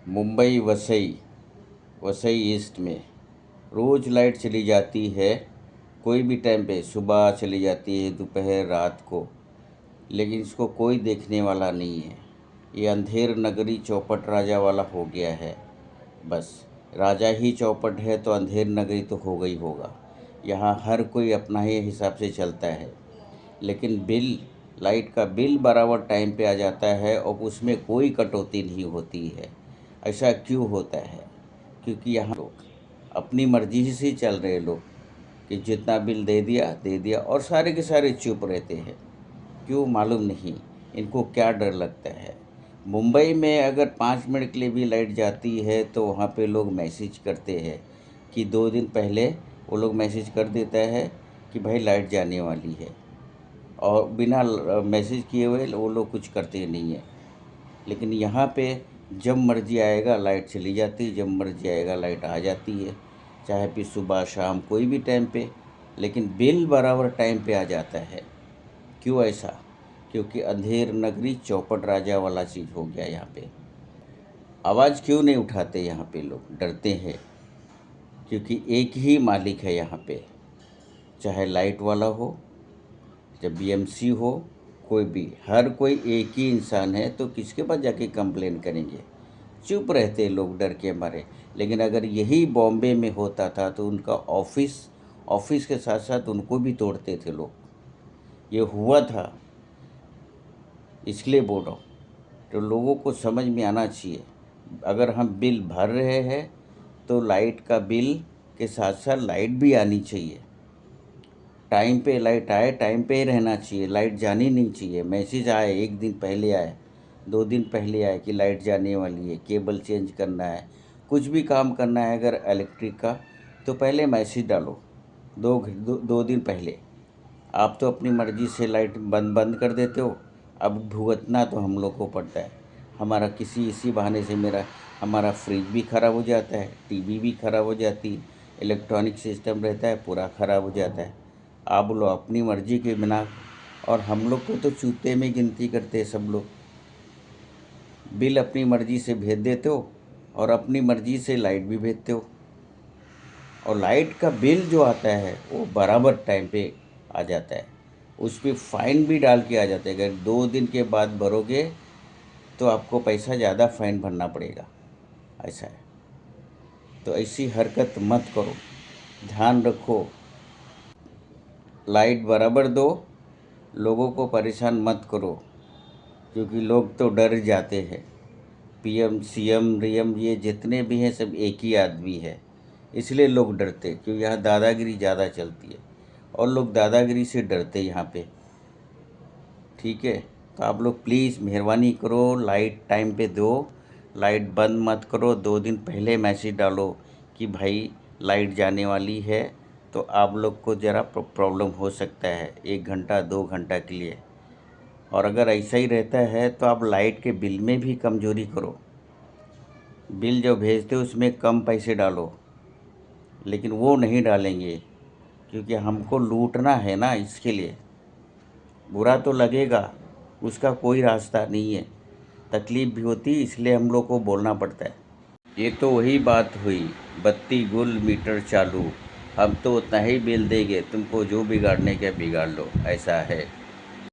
Mumbai Vasai east में रोज़ light चली जाती है। कोई भी टाइम पे सुबह चली जाती है, दोपहर, रात को, लेकिन इसको कोई देखने वाला नहीं है। ये अंधेर नगरी चौपट राजा वाला हो गया है। बस राजा ही चौपट है तो अंधेर नगरी तो होगा ही होगा। यहाँ हर कोई अपना ही हिसाब से चलता है, लेकिन लाइट का बिल बराबर टाइम पे आ जाता है और उसमें कोई कटौती नहीं होती है। ऐसा क्यों होता है? क्योंकि यहाँ लोग अपनी मर्जी से चल रहे लोग कि जितना बिल दे दिया और सारे के सारे चुप रहते हैं। क्यों मालूम नहीं, इनको क्या डर लगता है। मुंबई में अगर 5 मिनट के लिए भी लाइट जाती है तो वहाँ पे लोग मैसेज करते हैं कि 2 दिन पहले वो लोग मैसेज कर देता है कि भाई लाइट जाने वाली है, और बिना मैसेज किए हुए वो लोग कुछ करते नहीं हैं। लेकिन यहाँ पे जब मर्जी आएगा लाइट चली जाती है, जब मर्जी आएगा लाइट आ जाती है, चाहे फिर सुबह शाम कोई भी टाइम पे, लेकिन बिल बराबर टाइम पे आ जाता है। क्यों ऐसा? क्योंकि अंधेर नगरी चौपट राजा वाला चीज़ हो गया यहाँ पे। आवाज़ क्यों नहीं उठाते यहाँ पे लोग? डरते हैं, क्योंकि एक ही मालिक है यहाँ पे, चाहे लाइट वाला हो, चाहे बीएमसी हो, कोई भी, हर कोई एक ही इंसान है, तो किसके पास जाके कंप्लेन करेंगे? चुप रहते लोग डर के मारे। लेकिन अगर यही बॉम्बे में होता था तो उनका ऑफिस के साथ साथ उनको भी तोड़ते थे लोग। ये हुआ था, इसलिए बोल रहा हूँ। तो लोगों को समझ में आना चाहिए, अगर हम बिल भर रहे हैं तो लाइट का बिल के साथ साथ लाइट भी आनी चाहिए। टाइम पे लाइट आए, टाइम पे ही रहना चाहिए, लाइट जानी नहीं चाहिए। मैसेज आए, 1 दिन पहले आए, 2 दिन पहले आए कि लाइट जाने वाली है, केबल चेंज करना है, कुछ भी काम करना है अगर इलेक्ट्रिक का, तो पहले मैसेज डालो 2 दिन पहले। आप तो अपनी मर्ज़ी से लाइट बंद बंद कर देते हो। अब भुगतना तो हम लोग को पड़ता है। हमारा इसी बहाने से हमारा फ्रिज भी ख़राब हो जाता है, टीवी भी ख़राब हो जाती है, इलेक्ट्रॉनिक सिस्टम रहता है पूरा ख़राब हो जाता है। आप बोलो अपनी मर्ज़ी के बिना, और हम लोग को तो चूते में गिनती करते हैं सब लोग। बिल अपनी मर्ज़ी से भेज देते हो और अपनी मर्ज़ी से लाइट भी भेजते हो, और लाइट का बिल जो आता है वो बराबर टाइम पे आ जाता है। उस पर फ़ाइन भी डाल के आ जाता है। अगर 2 दिन के बाद भरोगे तो आपको पैसा ज़्यादा फ़ाइन भरना पड़ेगा, ऐसा है। तो ऐसी हरकत मत करो, ध्यान रखो, लाइट बराबर दो, लोगों को परेशान मत करो, क्योंकि लोग तो डर जाते हैं। पीएम सीएम रियम ये जितने भी हैं सब एक ही आदमी है, इसलिए लोग डरते, क्योंकि यहाँ दादागिरी ज़्यादा चलती है और लोग दादागिरी से डरते यहाँ पे। ठीक है, तो आप लोग प्लीज़ मेहरबानी करो, लाइट टाइम पे दो, लाइट बंद मत करो। 2 दिन पहले मैसेज डालो कि भाई लाइट जाने वाली है, तो आप लोग को ज़रा प्रॉब्लम हो सकता है 1 घंटा 2 घंटा के लिए। और अगर ऐसा ही रहता है तो आप लाइट के बिल में भी कमजोरी करो। बिल जो भेजते हो उसमें कम पैसे डालो, लेकिन वो नहीं डालेंगे, क्योंकि हमको लूटना है ना, इसके लिए। बुरा तो लगेगा, उसका कोई रास्ता नहीं है, तकलीफ़ भी होती है, इसलिए हम लोग को बोलना पड़ता है। ये तो वही बात हुई, बत्ती गुल मीटर चालू, हम तो उतना ही बिल देंगे, तुमको जो बिगाड़ने का बिगाड़ लो, ऐसा है।